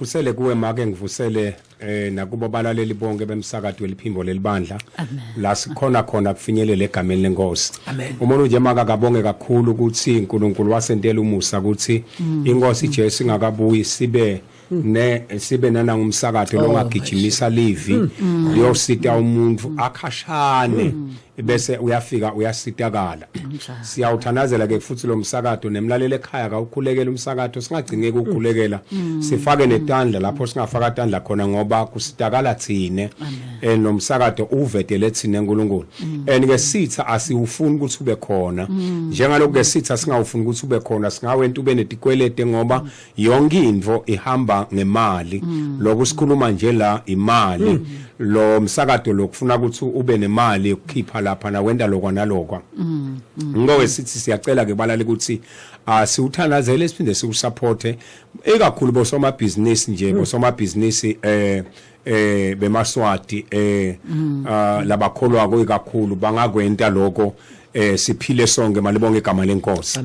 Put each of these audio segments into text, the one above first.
ngivusele kuwe make ngivusele nakubo balaleli bonke bemsakado weliphimbo lelibandla la sikhona khona kufinyelela egameni lenkosi. Umuntu nje maka kabonge kakhulu ukuthi uNkulunkulu wasentela umusa ukuthi inkosi Jesu ingakabuyi sibe nana ngumsakado longagijimisa livi liyosita umuntu akhashane bese uyafika uyasitakala. Siyawuthanazela ke futhi lo msakado nemlalelo ekhaya kawukhulekela umsakado singagcineki ukukhulekela sifake netandla lapho singafaka tandla khona ngoba kusitakala thine nomsakado uvedele thine uNkulunkulu ke sitha asiwufuni ukuthi ube khona njengalokho ke sitha singawufuni ukuthi ube khona singawenta ube netikwelete ngoba yonke into ihamba ngemali lokho sikhuluma nje la imali lo msakado lokufuna ukuthi ube nemali yokukhipha lapha na wenda lokwa nalokwa ngoba sithi siyacela ke balale ukuthi siwuthanazele siphinde siwusupporte ekakhulu bosomabhizinisi nje bosomabhizinisi bemaswati labakholwa kakhulu bangakwenta lokho siphile sonke malibonke igama lenkosi.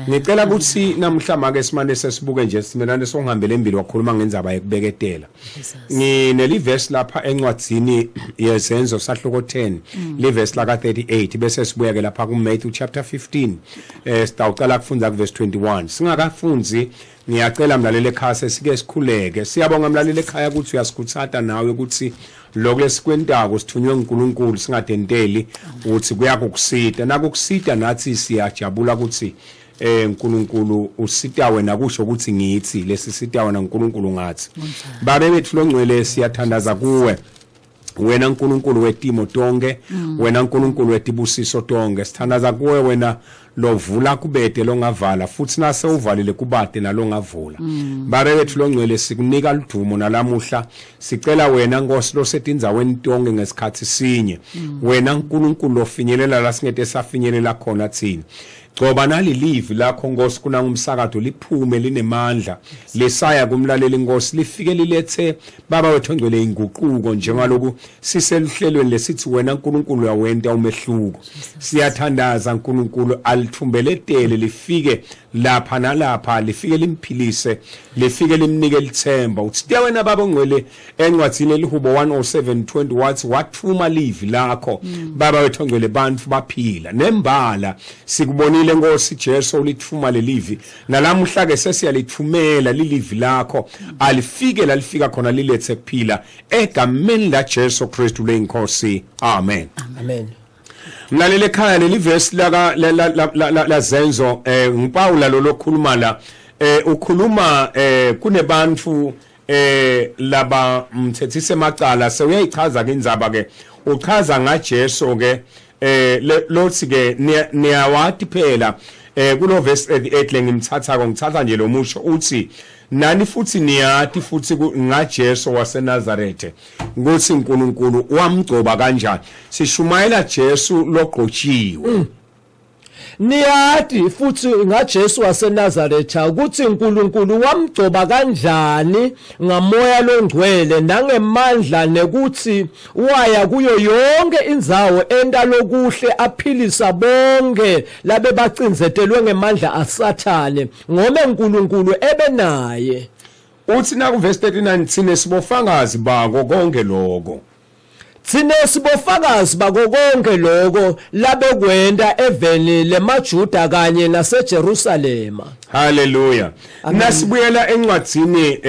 Ngicela ukuthi namhlanje ke simane sesibuke nje simelane songihambele embili wakhuluma ngenzaba yekubeketela. Ngineliverse lapha encwadzini yezenzo sahloko 10 liverse la ka 38 bese sibuya ke lapha ku Matthew chapter 15 sitawucala kufunda ku verse 21. Singakafunzi ngiyacela mlaleli ekhaya sesike sikhuleke siyabonga mlaleli ekhaya ukuthi uyasikuthata nawe ukuthi lokho lesikwentako sithunywe uNkulunkulu singadenteli ukuthi kuyakusita nakukusita nathi siyajabula ukuthi uNkulunkulu usita wena kusho ukuthi ngithi lesisita wena uNkulunkulu ngathi babe bethu longcwele siyathandaza kuwe wena uNkulunkulu wetimo tonke wena uNkulunkulu wetibusiso tonke sithandaza kuwe wena lovula kubete longavala futhi nase uvalile kubade nalongavula bare bethu longcwele sikunika ludumo nalamuhla sicela wena Nkosi losetindzaweni tonke ngesikhathi sinye wena uNkulunkulu ofinyelela la singete safinyelela khona thina ngoba nali livi lakho Nkosi kuna ngumsakado liphume linemandla lesaya kumlaleli Nkosi lifike lilethe baba wethu ngcwele inguquko njengaloku siseluhlelweni lesithi wena uNkulunkulu uyawenta umehluko siyathandaza uNkulunkulu alithumbelele lifike lapha nalapha lifike limphilise lifike limnike lithemba uthi wena baba ngcwele encwadzini elihubo 107:20 wathi wathuma livi lakho baba wethu ngcwele bantu baphila nembala sikubonile Nkosi Jesu ulithuma lelivi nalamuhla ke sesiyalithumela lilivi lakho alifike lalifika khona lilethe kuphila egameni la Jesu Kristu lenkosi amen amen. Mlalele ekhaya leli verse la zenzo ngipawula lo lokhuluma la ukhuluma kunebantu laba mthethise macala seyichaza ke indzaba ke uchaza ngaJesu ke lothi ke niyawathi phela kulo verse 8 ngimthatha nje lo musho uthi nani futhi niyathi futhi ngaJesu waseNazarethe ukuthi uNkulunkulu wamgcoba kanjani sishumayela Jesu logqotshiwe niyathi futhi ngaJesu waseNazaretha ukuthi uNkulunkulu wamgcoba kanjani ngamoya longcwele nangemandla nekuthi waya kuyo yonke indzawo enta lokuhle aphilisa bonke labe bacinzetelwe ngemandla asathane ngome uNkulunkulu ebenaye uthi na ku verse 39 thine sibofakazi bako konke lokho thine sibofakazi bako konke lokho labekwenda eveni lemaJuda kanye naseJerusalema. Hallelujah. Nasibuyela encwadzini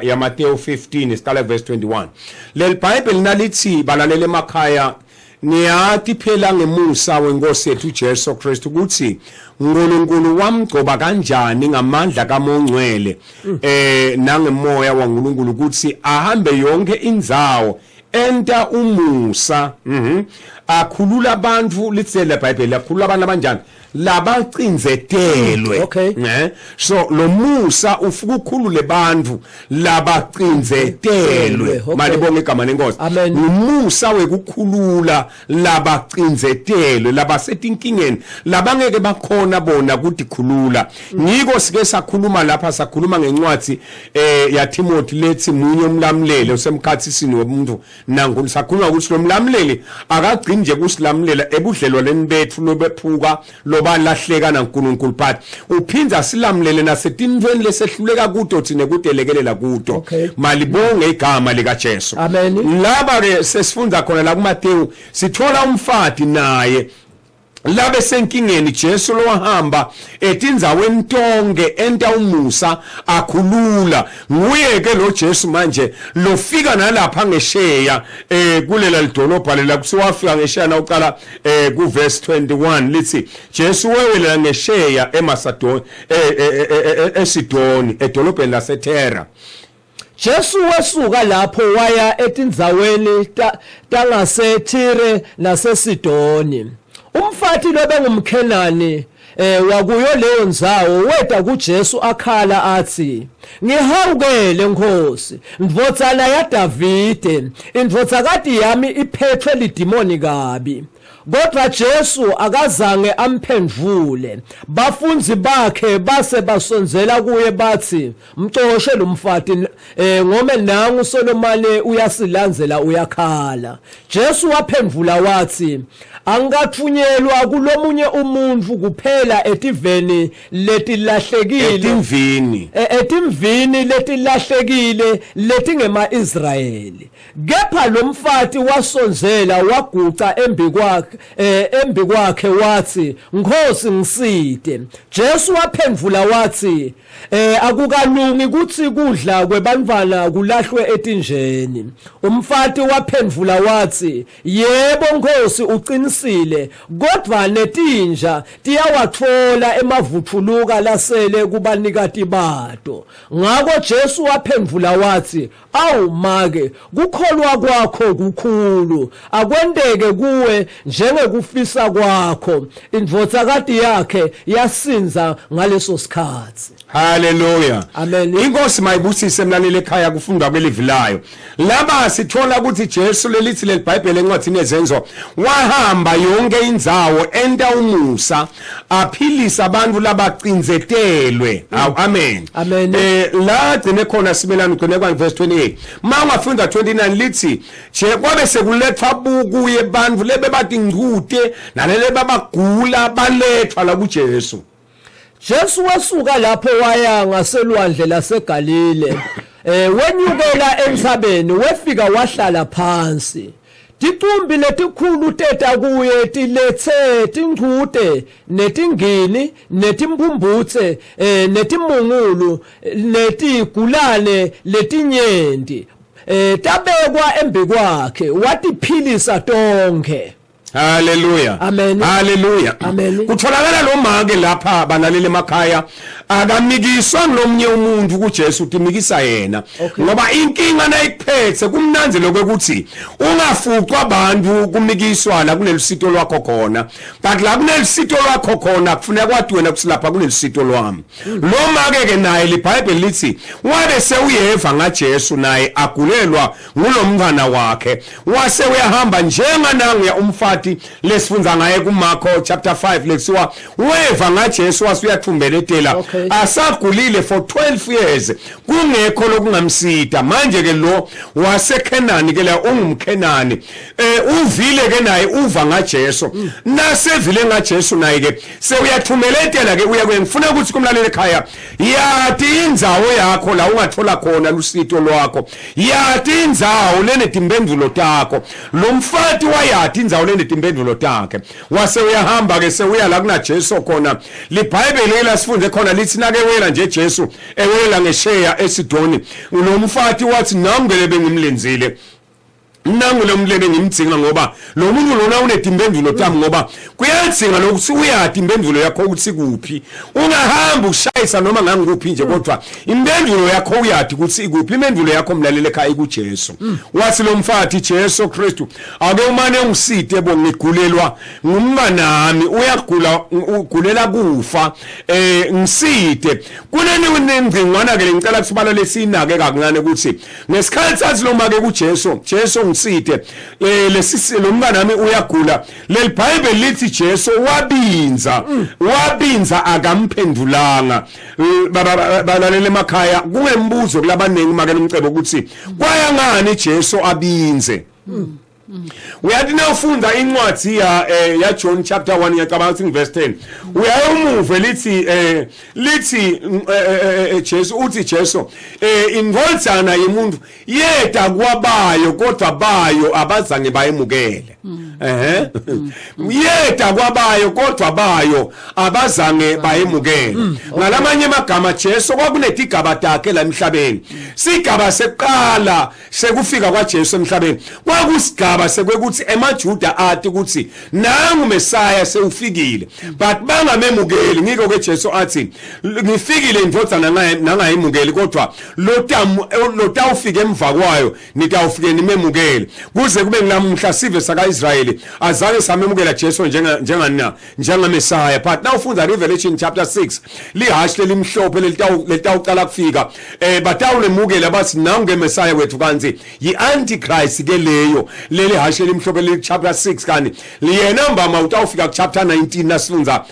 ya Matthew 15 siqala verse 21. Leli Bible nalithi balalele emakhaya niyathi phela ngemusa wenkosi yethu Jesu Kristu ukuthi uNkulunkulu wamgcoba kanjani ngamandla kaMongcwele nangemoya waNkulunkulu ukuthi ahambe yonke indzawo enta umusa akhulula abantu litsele Bible akhulula abantu abanjani labacinzetelwe so lo musa ufika ukukhulule bantu labacinzetelwe malibonke igama lenkosi umusa wekukhulula labacinzetelwe labasetinkingeni labangeke bakhona bona ukuthi khulula ngiko sike sakhuluma lapha sakhuluma ngencwadi ya Timothy lethi munye umlamlele usemkhathisini womuntu nankulu sakhuluma ukuthi lo mlamleli akagcini nje kusilamulela ebudlelwaneni bethu lobephuka loba lahleka naNkulunkulu but uphinda silamlele nasetintweni lesehluleka kuto thine kudelekelela kuto malibonge igama lika Jesu. Amen. Laba ke sesifunda khona la kuMateyu sithola umfati naye labe senkingeni Jesu lo wahamba etindzaweni tonke enta umusa akhulula nguye ke lo Jesu manje lofika nalapha ngesheya kulela lidolobha lela kusiwafika ngesheya na uqala ku verse 21 lithi Jesu wewelela ngesheya eMasadoni eSidoni edolobheni laseTera. Jesu wasuka lapho waya etindzaweni tangaseTire naseSidoni. Umfati lo bengumKhenani wakuyo leyo ndzawo weda kuJesu akhala athi ngihawukele Nkosi ndvodzana ya Davide indvodzakati yami iphethwe lidimoni kabi. Kodwa Jesu akazange amphendvule. Bafunzi bakhe base basonzela kuye bathi mcoshe lo mfati ngome nangu Solomane uyasilandzela uyakhala. Jesu waphendvula wathi angathunyelwa kulomunye umuntu kuphela etiveni letilahlekile etimvini letilahlekile letingema Israeli. Kepha lo mfati wasonzela waguca embi kwakhe wathi Nkosi ngisite. Jesu waphendvula wathi akukalungi kuthi kudla kwebantwana kulahlwe etinjeni. Umfati waphendvula wathi yebo Nkosi uqinisile kodwa netinja tiyawatfola emavuthuluka lasele kubanikati bato. Ngakho Jesu waphendvula wathi awu make kukholwa kwakho kukhulu akwendeke kuwe njengekufisa kwakho. Indvodzakati yakhe yasinza ngaleso sikhathi. Hallelujah. Amen. Inkosi mayibusise mlaleli ekhaya kufundwa kwelivilayo. Laba sithola ukuthi Jesu lelithi leBhayibheli encwadini yezenzo wahamba yonke indzawo enta umusa aphilisa abantu labacinzetelwe. Amen. Amen. La gcine khona simelana ugcine kwa verse 28. Mangafunda 29 lithi nje kwabe sekulethwa bukuye abantu lebe bathi ngcute nalele babagula balethwa la kuJesu. Jesu wasuka lapho waya ngaselwandle laseGalile. Wenyukela entsabeni wefika wahlala phansi. Ticumbi letikhulu teta kuye tilethe tingcute netingini netimbumbutse netimungulu netigulane letinyenti. Tabekwa embi kwakhe watiphilisa tonke. Hallelujah. Amen. Hallelujah. Amen. Kutholakala lo make lapha banalele emakhaya akamikiswa nomnye umuntu kuJesu utimikisa yena ngoba inkinga nayikuphethe kumnanzi lokuthi ungafuqwa abantu kumikiswa la kunelisito lwakho khona but la kunelisito lwakho khona kufuneka kwathi wena kusilapha kunelisito lwami. Lo make ke naye liBhayibheli lithi wabe sewuyeva ngaJesu naye agulelwa ngulomngana wakhe wase uyahamba njenga nangu umfati lesifunza ngaye kuMarko chapter 5 leksiwa weva ngaJesu wasuyathumbelethela asagulile for 12 years kungekho lokungamsida. Manje ke lo waseKhenani ke la ungumKhenani uvile ke naye uva ngaJesu nasevile ngaJesu naye ke sewuyathumeletela ke uya ngifuna ukuthi kumlaleli ekhaya yathi indzawo yakho la ungathola khona lusito lwakho yathi indzawo lenetimpendulo takho. Lo mfati wayathi indzawo lenetimpendulo takhe wase uyahamba ke sewuya la kuna Jesu khona. LiBhayibheli lasifunze khona lithi nakewela nje Jesu ewela ngesheya eSidoni lo mfati wathi nangele bengimlenzile nangu lo mlebe ngimdzinga ngoba lo muntu lona unetimpendulo tami ngoba kuyadzinga lokuthi uyati impendulo yakho ukuthi kuphi ungahamba ushayisa noma ngangikuphi nje kodwa impendulo yakho uyati ukuthi ikuphi. Impendulo yakho mlalele ekhaya kuJesu. Wathi lo mfati Jesu Kristu ake umane ungiside bo ngigulelwa ngumnganami uyagula ugulela kufa ngiside kuneni unengcingwana ke ngicela kusibala lesinake kancane ukuthi ngesikhathi sathi lo make kuJesu side lesisi lo mngane nami uyagula. Leli Bible lithi Jesu wabinza akamphendulanga. Balalele emakhaya kungembuzo kulabanengi make nomcebo ukuthi kwaya ngani Jesu abinze. uyathi nawufunda incwadi ya John chapter 1 ngiyacabanga ukuthi verse 10 uyayomuve lithi Jesu uthi Jesu indvodzana yemuntu yeda kwabayo kodwa bayo abazange bayemukele yeda kwabayo kodwa bayo abazange bayemukele ngalamanye amagama Jesu kwakunetigaba takhe la emhlabeni sigaba seqala sekufika kwaJesu emhlabeni kwakusigaba sekwekuthi emaJuda athi ukuthi nangu Messiah sewufikile but bangamemukeli ngiko ke Jesu athi ngifikile indvodzana nangayimukeli kodwa lotawufika emva kwayo nitawufike nimemukele kuze kube ngilamhla sive saka Israeli azange samemukela Jesu njenga Messiah but now ufunda Revelation chapter 6 lihashi lelimhlophe letawuqala kufika batawulemukela bathi nangu Messiah wethu kanzi yi antichrist ke leyo leli hashi lelimhlophe le chapter 6 kani liyena mbama utawufika ku chapter 19 nasifunza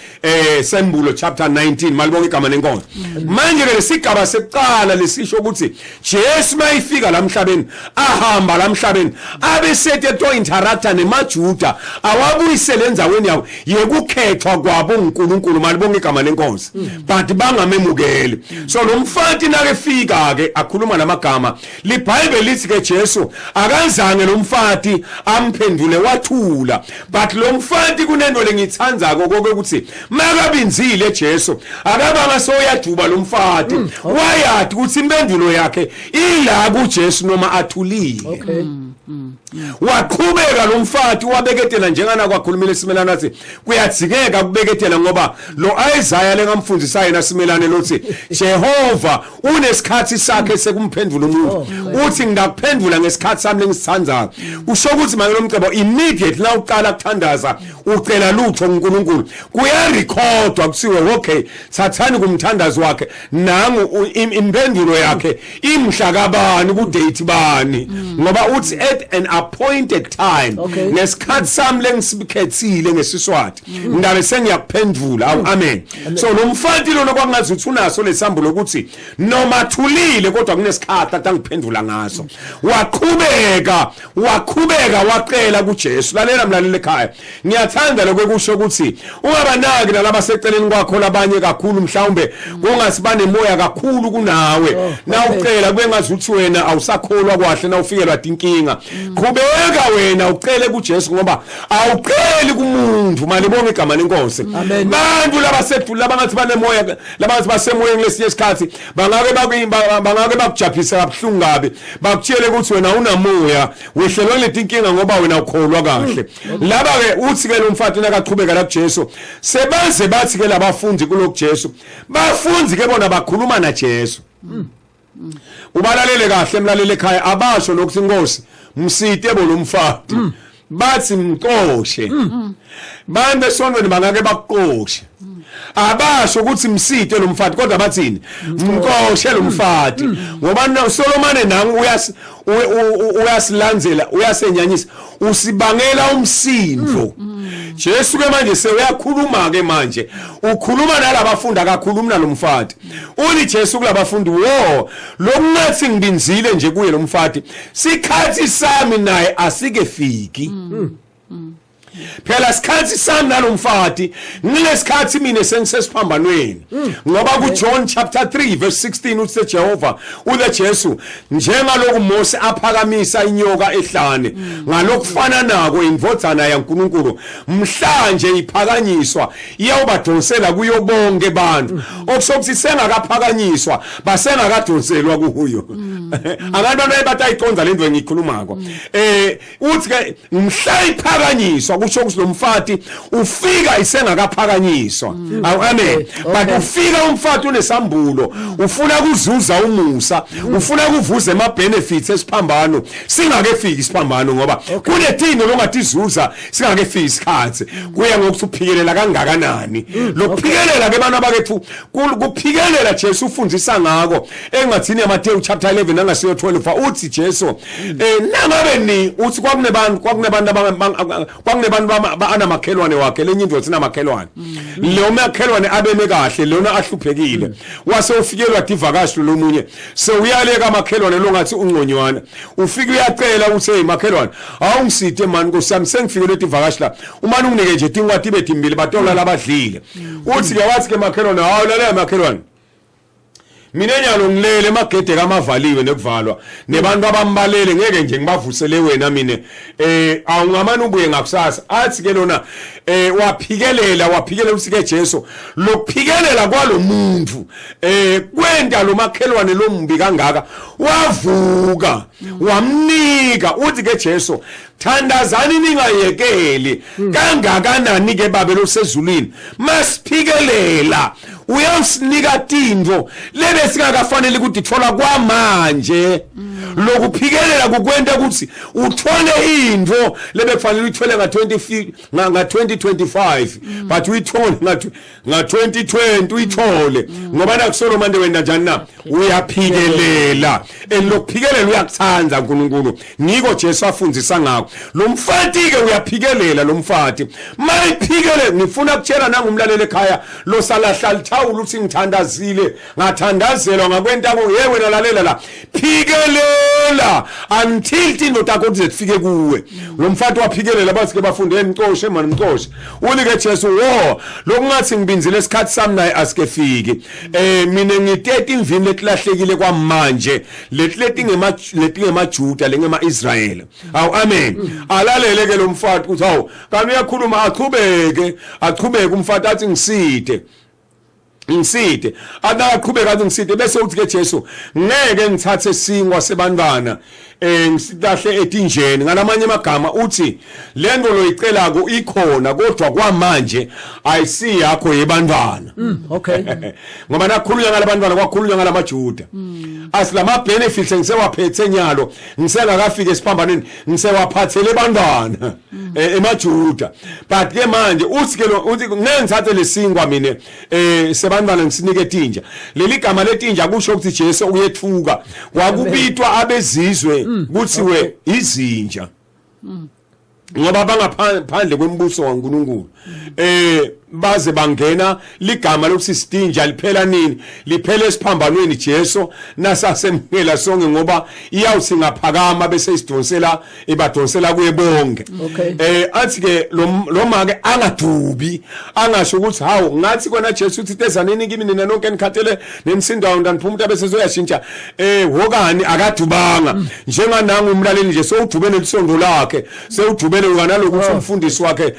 sembulo chapter 19 malibonke igama lenkonzo manje ke lesigaba seqala lesisho ukuthi Jesu mayifika la emhlabeni ahamba la emhlabeni abesethe to interacta nemaJuda awabuyisele enzaweni yawo yekukhethwa kwabo uNkulunkulu malibonke igama lenkonzo but bangamemukeli so lo mfati nakefika ke akhuluma namagama liBhayibheli lithi ke Jesu akanzange lo mfati amphendule wathula but lo mfati kunento lengithanza konke ukuthi makabinzile Jesu akabanga soyaduba lo mfati wayathi ukuthi impendulo yakhe ila kuJesu noma athulile waqhubeka lo mfati wabeketela njengana kwakhulumile isimelana athi kuyadzikeka kubeketela ngoba lo Isaiah lengamfundisa yena simelane lothi Jehova unesikhathi sakhe sekumphendula umuntu uthi ngakuphendula ngesikhathi sami lengisithandayo usho ukuthi manje lo mcebo immediate la uqala ukuthandaza ucela lutho uNkulunkulu kuyarecordwa kuthiwe okay sathani kumthandazo wakhe nangu impendulo yakhe imhla kabani ku date bani ngoba uthi at an appointed time ngesikhathi sami lengisikhethile ngesiswati ngabe sengiyakuphendula amen so lo mfati lo nokwangazi uthi unaso lesambulo ukuthi noma thulile kodwa kunesikhathi atangiphendula ngaso waqhubeka waqela kuJesu lalela mlaleli ekhaya ngiyathanda lokwekusho ukuthi ungabanaki nalaba seceleni kwakho labanye kakhulu mhlawumbe kungasibane moya kakhulu kunawe na ucela kwengazi uthi wena awusakholwa kwahle na ufikelwa inkinga qhubeka wena ucele kuJesu ngoba awuceli kumuntu malibonke igama lenkosi bantu labasedlula labangathi banemoya labangathi basemoyeni lesinye isikhathi bangake bakujaphisa kabuhlungu kabi bakutshele ukuthi wena unamoya wehlelwa letinkinga ngoba wena ukholwa kahle laba ke uthi ke lo mfati nakaqhubeka la kuJesu sebaze bathi ke labafundi kuloko Jesu bafundi ke bona bakhuluma na Jesu ubalalele kahle emlalele ekhaya abasho lokuthi inkosi msite lo mfati bathi mqoshe bande sonweni bangake bakuqoshe abasho ukuthi msite lo mfati kodwa bathini mqoshe lo mfati ngoba Solomon nangu uyasilandzela uyasenyanyisa usibangela umsindvo Jesu ke manje seyakhuluma ke manje ukhuluma nalabafundi akakhulumi nalo mfati uthi Jesu kulabafundi lokungathi ngibinzile nje kuye lo mfati sikhathi sami naye asikefiki phela sikhathi sami nalo mfati ngilesikhathi mina sengisesiphambanweni ngoba ku John chapter 3 verse 16 uthi Jehova ule Jesu njengaloku Mose aphakamisa inyoka ehlane ngalokufana nako indvodzana yaNkulunkulu mhlanje iphakanyiswa iyawubadonsela kuyo bonke abantu okusokuthi sengakaphakanyiswa basengakadonselwa kuyo abantu batayiqonda lento engikhulumako uthi ke mhla iphakanyiswa kusho ukuthi lo mfati ufika isengakaphakanyiswa amen but ufika umfati unesambulo ufuna kuzuza umusa ufuna kuvuza ema benefits esiphambano singakefiki isiphambano ngoba kunethinto longathizuza singakefiki isikhathi kuya ngokuthi uphikelela kangakanani lokuphikelela ke bana bakethu kuphikelela Jesu ufundisa ngako engathini yaMateyu chapter 11 nangasiyo 12 uthi Jesu nangabe ni uthi kwakunebantu abantu anamakhelwane wakhe lenye indvodza sinamakhelwane lo makhelwane abeme kahle lona ahluphekile wase ufikelwa divakashi lomunye so uyaleka amakhelwane lo ngathi ungconywana ufike uyacela uthi hey makhelwane awungisithe man nkosami sengifikele divakashi la umani unginike nje tingwati bethimbili batola labadlile uthi ke wathi ke makhelwane hawu lalela makhelwane mina nyalo ngilele emagede kamavaliwe nekuvalwa nebantu abambalele ngeke nje ngibavusele wena mina awungamani ubuye ngakusasa athi ke lona waphikelela usike Jesu lokuphikelela kwalomuntu kwenda lo makhelwane lombi kangaka wavuka wamnika uthi ke Jesu thandazani ningayekeli kangakanani ke babe losezulwini masiphikelela uyasinika tindvo lebe singakafanele ukuthi thola kwamanje lokuphikelela kukwenta ukuthi uthole indvo lebe kufanele uyithole nga 2025 but uyithole nga 2020 uyithole ngoba nakusolo manje wena njani na uyaphikelela lokuphikelela uyakuthanza uNkulunkulu ngiko Jesu afundisa ngakho lo mfati ke uyaphikelela lo mfati mayiphikelela ngifuna ukutshela nangumlaleli ekhaya lo salahla thawula uthi ngithandazile ngathandazelwa ngakwenta ye wena lalela la phikelela until tino takho zifike kuwe lo mfati waphikelela bathi ke bafunde emcoshe manje mcoshe unike Jesu wo lokungathi ngibinzile isikhathi sami naye asike fiki mina ngitete imvini letilahlekile kwamanje letingemajuda lengema Israel awu amen alalele ke lo mfati uthi hawu kami uyakhuluma aqhubeke umfati athi ngiside aqhubeka athi ngiside bese uthi ke Jesu ngeke ngithathe singwa sebantwana ngisilahle etinjeni ngalamanye amagama uthi lento loyicelako ikhona kodwa kwamanje ayisi yakho yebantwana okay ngoba nakhulunywa ngalabantwana kwakhulunywa ngalamajuda asilama benefits ngisewaphethe nyalo ngisengakafika esiphambaneni ngisewaphathele abantwana emajuda but ke manje uthi ke uthi ngeke ngithathe lesingwa mina sebantwana ngisinike etinja leli gama letinja kusho ukuthi Jesu uyethuka kwakubitwa abezizwe kuthiwe izinja ngoba bangaphandle kwembuso kaNkulunkulu baze bangena ligama lokuthi sidinja liphela nini liphela esiphambanweni Jesu nasasemhela sonke ngoba iyawuthi ngaphakama bese isidonsela ibadonsela kuye bonke athi ke lo make angadubi angasho ukuthi hawu ngathi kona Jesu uthi tezanini kimi nina nonke nikhathele nemsindawo ndaniphumuta bese soyashintsha wokani akadubanga njengananga umlaleli nje sowudubene lisondo lakhe sewudubene ngalokho umfundisi wakhe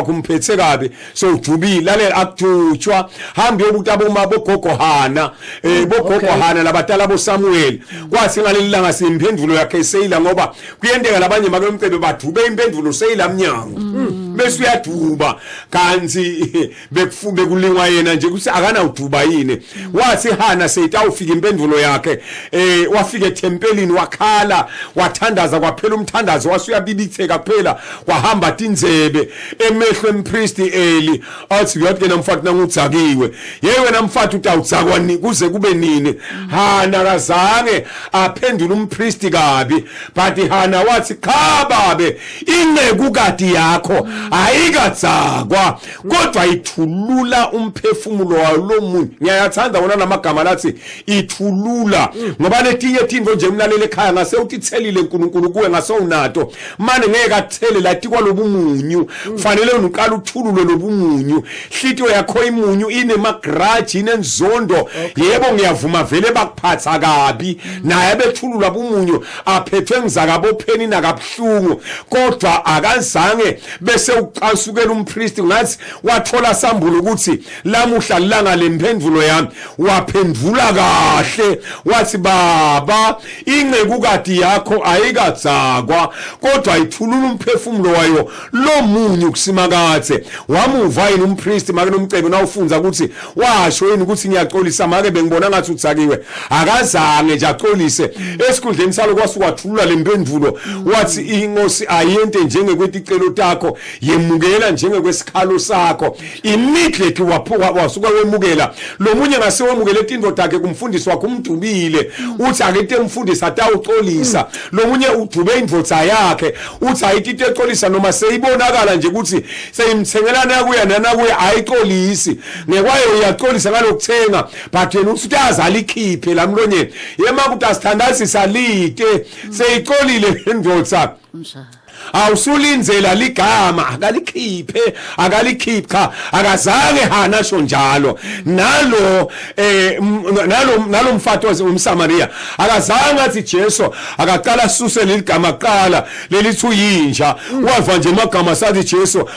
umphethe kabi so ujubile lalela akuthutshwa hambe yokuthi bogogohana bogogohana labatala boSamuel kwathi ngaleli langa simphendulo yakhe seyila ngoba kuyendeka labanye makwemcebe badube imphendulo seyila mnyango bese uyaduba kanti bekulingwa yena nje kuthi akana uduba yini wathi Hana seyitawufika imphendulo yakhe wafika etempelini wakhala wathandaza kwaphela umthandazo wasuyabibitheka kuphela wahamba tinzebe emehlo empriest Eli athi uyathi ke mfati nangudzakiwe yewe namfati utawudzakwa kuze kube nini Hana kazange aphendula umpriest kabi but Hana wathi cha babe inceku kati yakho ayikadzakwa kodwa ithulula umphefumulo walo muntu ngiyathanda wona namagama lathi ithulula ngoba letinye tindvo nje umlaleli ekhaya ngase utithelile uNkulunkulu kuwe ngasowunato manje ngeke athele lathi kwalobumunyu kufanele uqala uthulule lobumunyu hlithiwe yakho imunyu inemagrudge inenzondo yebo ngiyavuma vele bakuphatha kabi naye bethulula bumunyu aphethwe ngizakabopheni nakabhlungu kodwa akazange bese uqasukela umpriest ngathi wathola sambulo ukuthi lamuhla lilanga lemphendvulo yami waphendvula kahle wathi baba inceku kati yakho ayikadzakwa kodwa ithulula umphefumulo wayo lo munyu kusimakathe wamuva yini umpriest make nomcebe nawufunza ukuthi washo yini ukuthi ngiyaxolisa make bengibona ngathi utsakiwe akazange nje axolise esikhundleni salo kwasuka wathulula lemphendvulo wathi inkosi ayente njengekwethi icelo takho yemukela njengekwesikhalo sakho immediately wasuka wemukela lo munye ngase wemukele indoda yakhe kumfundisi wakhe umdubile uthi akete umfundisi atawuxolisa lo munye udube indvodza yakhe uthi ayitite exolisa noma seyibonakala nje ukuthi seyimthengelana yakuya nanakuya ayixolisi ngekwayo uyaxolisa ngalokuthenga but yena uthi uyazala ikhiphe lamlonyeni yema ukuthi asithandazi salite seyixolile indvodza awusulinzela ligama akalikhipha akazange hana sho njalo nalo mfato umSamaria akazange athi Jesu akaqala suse leligama qala lelithi uyinja wava nje amagama sathi Jesu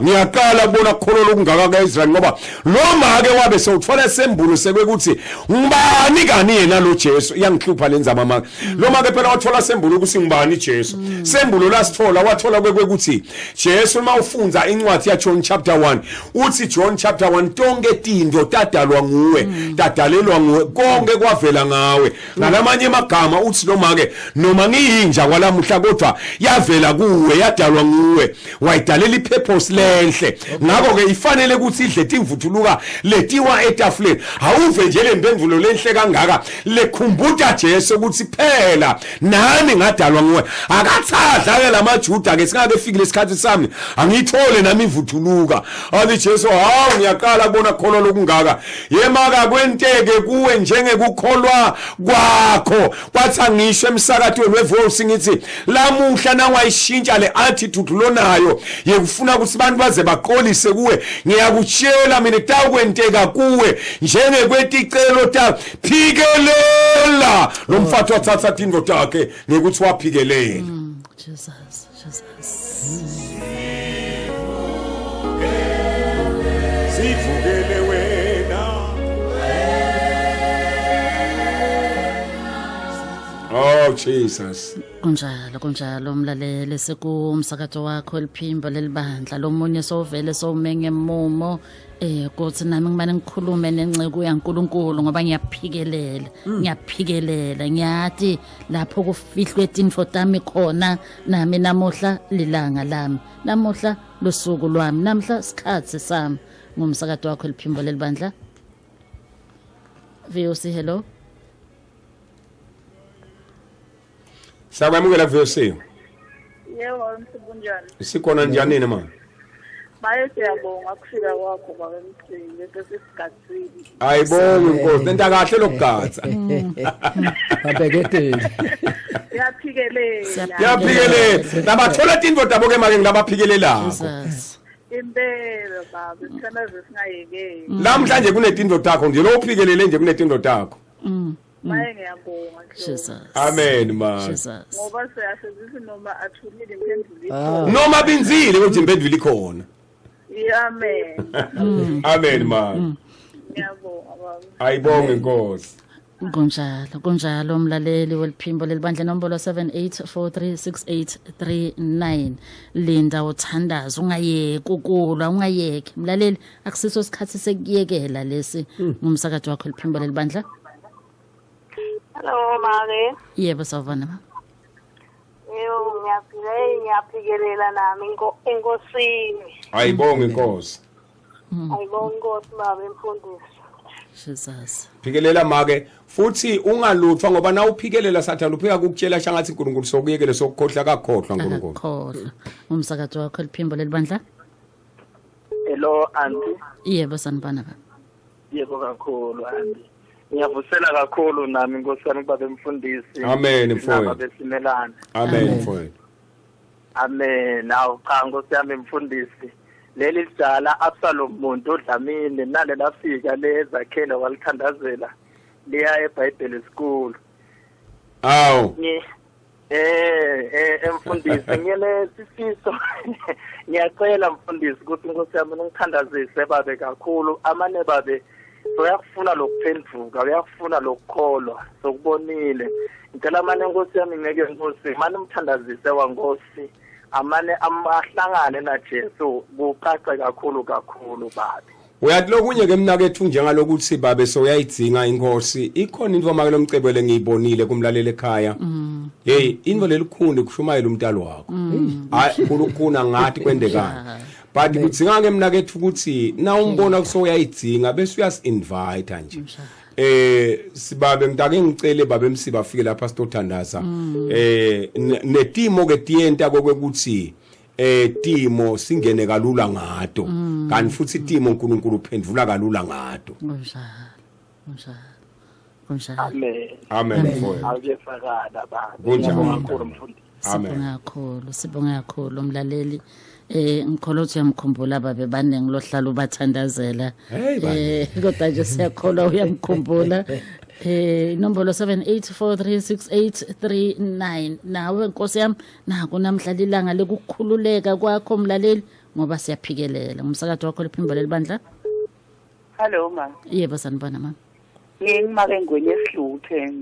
ngiyaqala kubona kholo lokungaka kaIsrael ngoba lo make wabe sewuthola sembulo sekwekuthi ngubani kani yena lo Jesu iyangihlupha lenzama maka lo make phela wathola sembulo ukuthi ngubani Jesu sembulo lasithola wathola kwekuthi Jesu uma ufunza incwadi ya John chapter 1 uthi John chapter 1 tonke tindo tadalwa nguwe tadalelwa nguwe konke kwavela ngawe ngalamanye amagama uthi lo make noma ngiyinja kwalamuhla kodwa yavela kuwe yadalwa nguwe wayidalela ipurpose lenhle ngakho ke ifanele ukuthi idle timvuthuluka letiwa etafuleni awuve nje lempendulo lenhle kangaka lekhumbuta Jesu ukuthi phela nami ngadalwa nguwe akathatha ke lamaJuda ke singake fike lesikhathi sami angithole nami ivuthuluka athi Jesu ngiyaqala kubona kholo lokungaka yemaka kwenteke kuwe njengekukholwa kwakho kwathi angisho emsakadweni wevoice ngithi lamuhla nawayishintsha le attitude lonayo yekufuna ukuthi abantu baze baqolise kuwe ngiyakutshela mina kutakwenteka kuwe njengekweticelo ta phikelela lo mfathi wathatha indoda yakhe ngekuthi waphikelele Jesus. Sivukele wena Oh Jesus kunjalo umlaleli sekumsakazo wakho eliphimbo lelibandla lomunye sovele sowumenge emumo kuthi nami ngimane ngikhulume nenceke yaNkuluNkulu ngoba ngiyaphikelela ngiyathi lapho kufihlwe tinfo tami khona nami namuhla lilanga lami namuhla losuku lwami namhla isikhathi sami ngumsakazo wakho eliphimbo lelibandla VOC hello Sakwamukela VOC Yebo msibunjani Sikhona njani na mama Baye siyabonga kufika kwakho bakwemthini lesesigatsini Ayibonge inkosi lento kahle lokugatsa babeketeli Yaphikelela nabathola tindoda boke make ngilabaphikelelako Jesus impela baba sithanda singayekeli namhlanje kunetindoda takho nje lo uphikelele nje kunetindoda takho maye ngiyabonga Jesus Amen man Jesus ngoba siyasebenzisa noma athulile impendulo noma binzile ukuthi impendulo ikhona amen Amen man ngiyabonga baba ayibonge inkosi kunjalo umlaleli weliphimbo lelibandla nombolo 78436839 linda uthandaza ungayeki ukulwa ungayeki mlaleli akusiso isikhathi sekuyekela lesi ngumsakazo wakho eliphimbo lelibandla Hello make yebo sawubona Yebo ngiyaphikelela nami enkosini ayibonge inkosi ayibonga inkosi baba emfundisi Jesus phikelela make futhi ungaluthwa ngoba na uphikelela sathana uphika ukutshela shangathi uNkulunkulu sokuyekele sokukhohla kakhohlwa uNkulunkulu akhohlwa umsakazo wakho eliphimbo lelibandla Hello auntie yebo sanibana baba yebo kakhulu auntie ngiyavusela kakhulu nami inkosi yami baba emfundisi Amen mfowethu besimelana Amen mfowethu Amen awu cha inkosi yami emfundisi leli sidala Absalom muntu odlamini nale lafika lezakhela walithandazela liya eBhayibheli school awu emfundisi ngiyele sisiso ngiyacela mfundisi ukuthi inkosi yami ngithandazise babe kakhulu amane babe uyakufuna lokuphenduka uyakufuna lokukholwa sokubonile ngicela manje inkosi yami ngeke inkosi manje umthandazise wankosi amane amahlangane naJesu buqaqa kakhulu babe uyathi lokunye ke mina kethu njengalokuthi babe so uyayidzinga inkosi ikhona into makelo mcebele ngiyibonile kumlaleli ekhaya hey invo lelikhuni kushumayela umntalo wakho hayi kulukhuna ngathi kwendekana but kudzinga ke mina kethu ukuthi na umbona kuso uyayidzinga bese uyasinvite nje sibabe ngitake ngicele babe msiba afike lapha sitothandaza netimo ke tiyenta kokuthi timo singene kalula ngato kanti futhi timo uNkulunkulu uphendvula kalula ngato amen awuyefakala baba sibonga kakhulu umlaleli ngikholwa ukuthi uyamkhumbula babe baningi lohlala ubathandazela kodwa nje siyakholwa uyamkhumbula inombolo 78436839 nawe Nkosi yami naku namhlanje ilanga lekukhululeka kwakho mlaleli ngoba siyaphikelela ngumsakazo wakho liphimbo lelibandla. Hello ma. Yebo sanibona mama. Ngimake ngwenye esihluthe.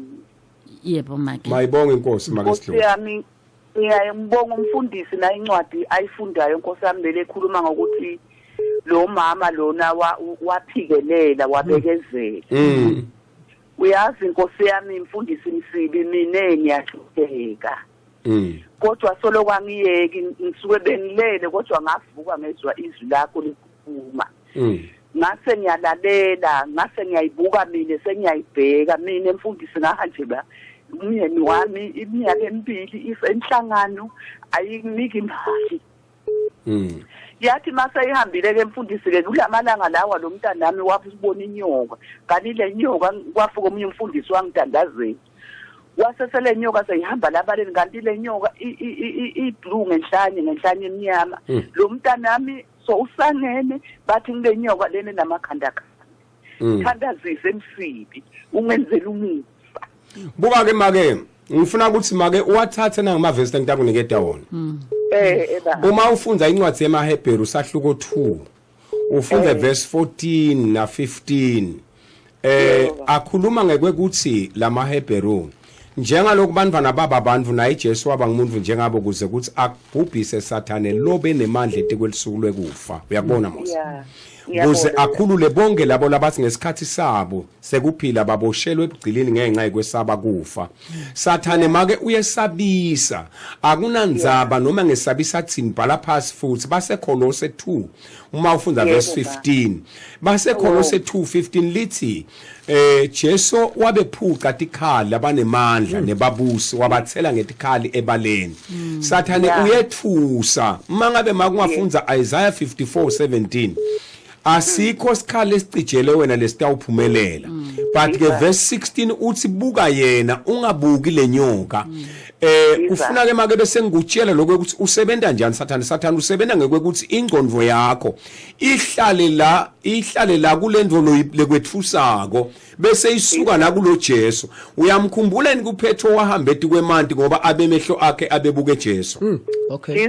Yebo make. Mayibonge Nkosi make Nkosi yami ngiyambonga umfundisi na incwadi ayifundayo Nkosi yami belekhuluma ngokuthi lo mama lona waphikelela wabekezela. Uyazi Nkosi yami imfundisi Msibi mina ngiyahlupheka. Kodwa solo kwangiyeki ngisuke bengilele kodwa ngavuka ngezwa izwi lakho likhuluma. Ngase ngiyalalela ngase ngiyayibuka mina sengiyayibheka mina emfundisi ngahanje ba umyeni wami iminyaka emibili isenhlangano ayiniki imali. Yathi mase ihambile ke mfundisi ke kulamalanga lawa lo mntana nami wabona inyoka kanti le nyoka kwafuka omunye umfundisi wangidandazela wasesele nyoka seyihamba labaleni kanti le nyoka iblue ngenhlanye emnyama lo mntana nami so usangene bathi ngile nyoka lene namakhanda thandazise Msibi ungenzela umusa buka ke make ngifuna ukuthi make uwathathe nangamavesi engitakuniketa wona uma ufunda incwadi yemaHebheru sahluko 2 ufunda verse 14 na 15 akhuluma ngekuthi lamaHebheru njengalokhu bantwana baba abantu naye Jesu waba ngumuntu njengabo kuze ukuthi akubhubhise sathane lobe nemandla etekwelisuku lwekufa uyabona Mose kuze akhulule bonke labo labathi ngesikhathi sabo sekuphila baboshelwe ebugcilini ngenxa yekwesaba kufa sathane make uyesabisa akunandzaba noma ngesabisa thini bhala phasi futhi base Kolose 2 uma ufunda verse 15 base Kolose 2:15 lithi Jesu wabephuca tikhala labanemandla nebabusi wabathela ngetikhali ebaleni sathane uyethusa mangabe makungafunza Isaiah 54:17 asikho sikhali esicijele wena lesitawuphumelela but ke verse 16 uthi buka yena ungabuki lenyoka ufuna ke make bese ngikutshela lokho ukuthi usebenza njani sathane usebenza ngekweukuthi ingqondo yakho ihlale la kulendvo lekwethusako bese isuka la kulo Jesu uyamkhumbula yini kuPetro wahambe etikwemanti ngoba abemehlo akhe abebuke Jesu okay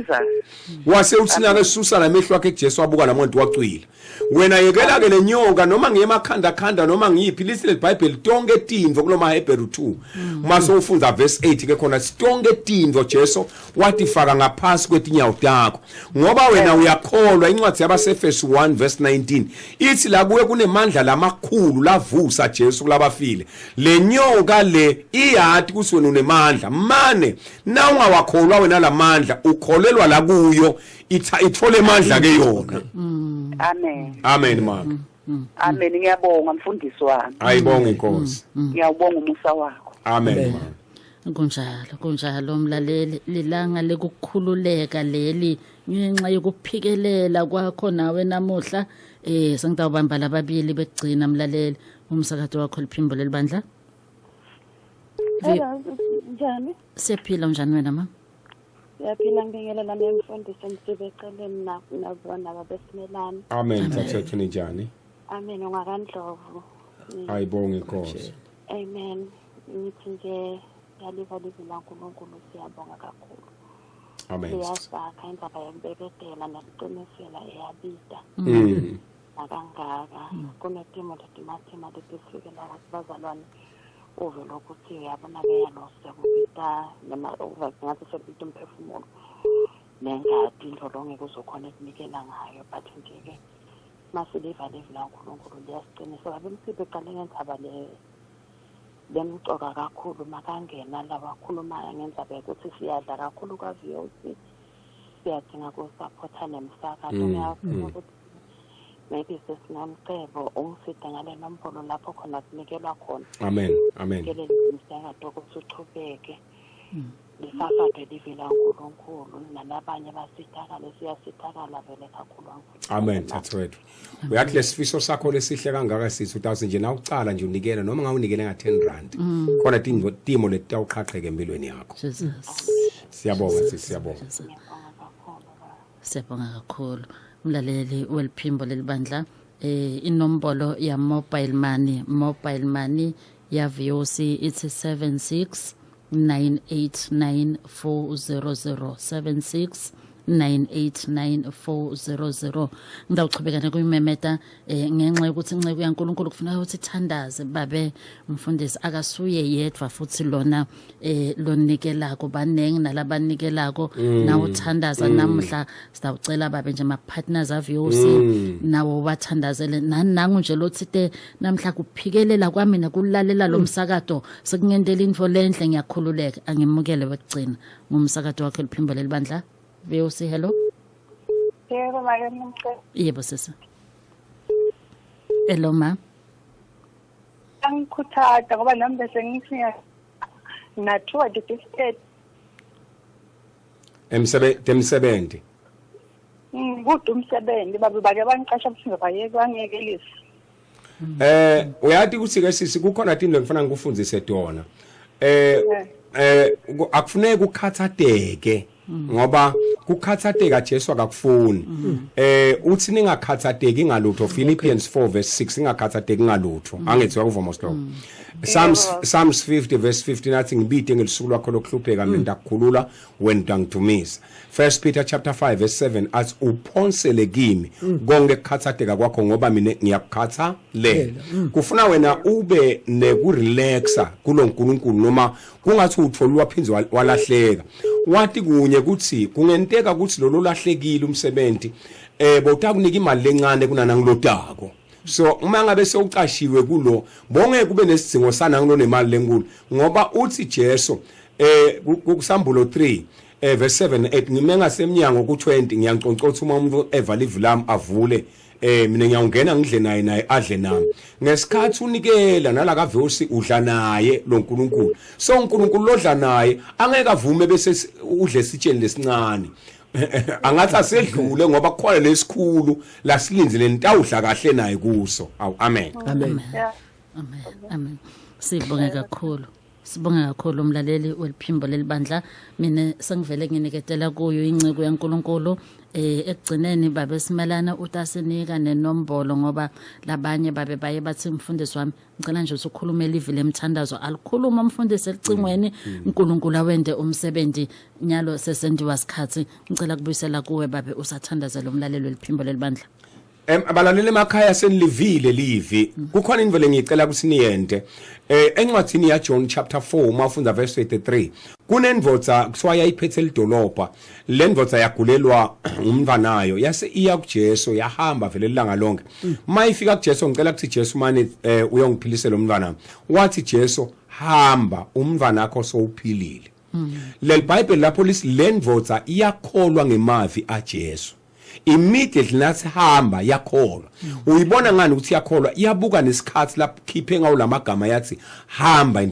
wase uthina ke susa lamehlo akhe Jesu abuka lamuntu wacwila wena yekela ke lenyoka noma ngiyemakhanda noma ngiyiphi lisi leBhayibheli tonke tindvo kulo maHebheru 2 mase ufunda verse 8 ke khona tonke tindvo Jesu wathi faka ngaphansi kwetinyawo takho ngoba wena uyakholwa incwadi yabaseFesu 1 verse 19 ithi la kuye kunemandla lamakhulu lavusa Jesu kulabafile lenyoka le iyathi kuthi wena unemandla mane na ungawakholwa wena lamandla ukholelwa la kuyo ithole amandla ke yona amen mama amen ngiyabonga mfundisi wami ayibonga Inkosi ngiyabonga umusa wakho amen mama kunjalo mlaleli lilanga lekukhululeka leli ngenxa yokuphikelela kwakho nawe namuhla sengitawubamba lababili begcina mlaleli umsakazo wakho liphimbo lelibandla njani siyaphila njani wena mama siyaphila ngibingelela nemfundiso ngisebeceleni nabona babesimelana amen thathethu njani amen ungakandlovu ayibonga Inkosi amen ngithi nje yaliva lizwi laNkulunkulu siyabonga kakhulu amen siyasakha indaba yembebedela nesiqinisela eyabida nakangaka kunetimo letimathema letifikela ukuthi bazalwane uve lokuthi uyabona beyalose kubita noma ngathi sebita umphefumulo nengadi indlolonge kuzokhona ekunikela ngayo but nje-ke masiliva livi laNkulunkulu liyasiqiniseka bemsibe qale ngenthaba lemcoka kakhulu makangena la wakhuluma ngendaba yokuthi siyadla kakhulu kwa VOC siyadinga ukusupporta nemsakazo ngiyafuna ukuthi maybe sesinamcebo ungisida ngale nombolo lapho khona sinikelwa khona Amen. Amen. ngele umsakazo ukuthi uqhubeke lisafade livela uNkulunkulu nalabanye basithakala siyasithakala vele kakhulu. Amen. Thathwethu. Uyathi lesifiso sakho lesihle kangaka sithi 2000 nje nawucala nje unikele noma ngawunikele nga 10 rand. Khona timo letawuqhaqheke empilweni yakho. Jesus. Siyabonga sithi siyabonga. Siyabonga kakhulu. Umlaleli weliphimbo lelibandla inombolo ya mobile money ya VOC it's 76989400 789400 ngidawuchubekana kuyimemeta ngenxa yokuthi inceke yaNkulunkulu kufanele ukuthi ithandaze babe umfundisi akasuye yedwa futhi lona lonikelako banenge nalabanikelako nawo uthandaza namhla sitawucela babe nje ama partners av VOC nawo bathandazele nanangu nje lothite namhla kuphikelela kwami nekulalela lo msakazo sekungendela info lenhle ngiyakhululeka angimukele wekugcina ngumsakazo wakhe liphimbo lelibandla VOC. Hello. Yebo makamke. Yebo sisi. Hello ma. Angikhuthaza ngoba nami bese ngithi nathiwa district emsebenzi kude umsebenzi babe bake bangiqasha buthina bayeke bangekelisa. Uyathi ukuthi ke sisi kukhona into engifuna ngikufundzise tona. Akufuneki ukhathateke ngoba kukhathateka Jesu akakufuni. Uthi ningakhathateki ngalutho Philippians 4 verse 6 ingakhathateki ngalutho angethiwa kuvoma slow. Psalms 50 verse 15 athi ngibide ngelisuku lakho lokuhlupheka mina ndakukhulula wena ngidumisa. 1 Peter chapter 5 verse 7 athi uphonsele kimi konke ukukhathateka kwakho ngoba mina ngiyakukhathalela. Kufuna wena ube nekurelaxa kulo nkulunkulu noma kungathi utholwa phinzwa walahleka. Wathi kunye kuthi kungenteka ukuthi lo lahlekile umsebenzi bowutakunika imali lencane kunana ngilotako. So uma ngabe sewucashiwe kulo bonge kube nesidingo sana ngilo nemali lenkulu ngoba uthi Jesu kusambulo 3 verse 7 8 ngimenga semnyango ku20 ngiyanconcotha uma umuntu evala ivulami avule mina ngiyangena ngidle naye adle nami ngesikhathi unikela nala ka VOC udla naye lo nkulunkulu so unkulunkulu lodla naye angeke avume bese udle sitsheni lesincane angathi asedlule ngoba kukhona lesikhulu la silinzile nitawudla kahle naye kuso amen Amen. Amen. Sibonge kakhulu. Sibonga kakhulu umlaleli weliphimbo lelibandla mina sengivele nginiketela kuyo inciko yaNkulunkulu ekugcineni babe simelana utasinika nenombolo ngoba labanye babe baye bathi umfundisi wami ngicela nje usukhulumela ivile emthandazo alikhuluma umfundisi elicingweni uNkulunkulu awende umsebenzi nyalo sesendiwa sikhathi ngicela kubuyisela kuwe babe usathandazela umlaleli weliphimbo lelibandla. Abalaleli emakhaya senilivile livi kukhona indvele ngicela ukuthi niyente encwadini ya John chapter 4 mafunda verse 83 kunendvodza kuthiwa yayiphethe lidolobha lendvodza yagulelwa umntanayo yase iya kuJesu yahamba vele ilanga lonke mayifika kuJesu ngicela ukuthi Jesu manje uyongiphilisela umntwana wathi Jesu hamba umntwana wakho sowuphilile leli Bible lapho lendvodza iyakholwa ngemavi aJesu immediately nathi hamba yakholwa uyibona ngani ukuthi yakholwa iyabuka nesikhathi lapho khiphe ngawo lamagama yathi hamba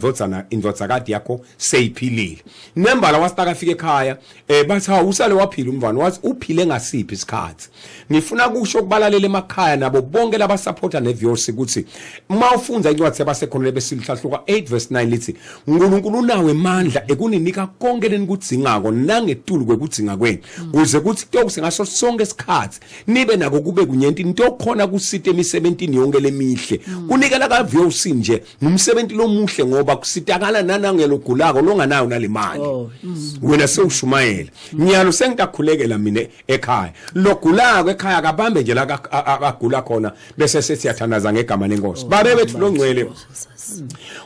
indvodzakade yakho seyiphilile nembala wasitaka afike ekhaya bathi usale waphila umntwana wathi uphile ngasiphi isikhathi ngifuna kusho kubalalela emakhaya nabo bonke laba supporter neVOC ukuthi uma ufunda incwadi yabasekhonele besilihluka 8 verse 9 lithi uNkulunkulu unawo emandla ekuninika konke lenikudzingako nangetulu kwekudzinga kwenu kuze kuthi kuyokusengaso sonke isikhathi nibe nako kube kunyenti into khona kusite emisebentini yonke lemihle kunikela ka VOC nje ngumsebenzi lomuhle ngoba kusitakala nanangelogulako longanayo nalemali wena sewushumayela nyalo sengitakhulekela mina ekhaya logulako ekhaya kabambe nje la akagula khona bese sesiyathandaza ngegama lenkosi babe bethu longcwele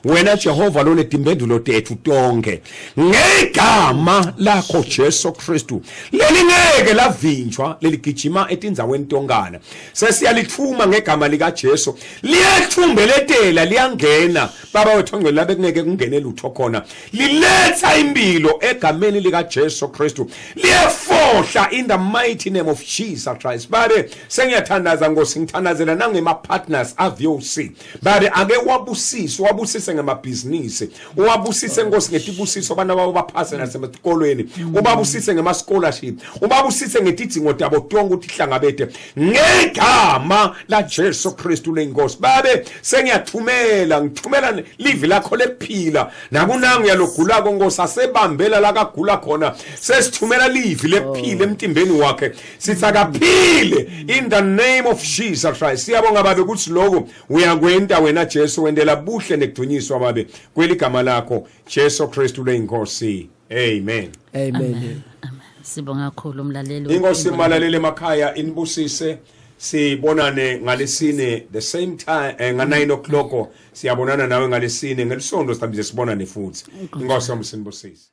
wena Jehova lone timbendulo tethu tonke ngegama lakho Jesu Kristu lelingeke lavinjwa leli ligijima etindzaweni tonkana sesiyalithuma ngegama lika Jesu liyethumbelethela liyangena baba wethu ngcwele labe kungeke kungene lutho khona liletha impilo egameni lika Jesu Kristu liyefohla in the mighty name of Jesus Christ babe sengiyathandaza ngosi ngithandazela nangema partners aVOC babe ake wabusise ngemabhizinisi wabusise ngosi ngetibusiso bana babo baphase nasemakolweni ubabusise ngema scholarship ubabusise ngetidzingo tabo tonke ukuthi hlangabethe ngegama la Jesu Kristu lenkosi babe ngithumela live lakho lephila nakunangu yalogula konkosi asebambela la kagula khona sesithumela live lephila emtimbeni wakhe sithi akaphile in the name of Jesus Christ siyabonga babe ukuthi lokho uyakwenta wena Jesu wendela buhle nekudunyiswa babe kweligama lakho Jesu Kristu lenkosi amen Amen. Sibonga kakhulu umlaleli. Inkosi malalele emakhaya inibusise sibonane ngalesine the same time nga 9 o'clock siyabonana nawe ngalesine ngelisondo sitambize sibonane futhi. Inkosi yami sinibusise.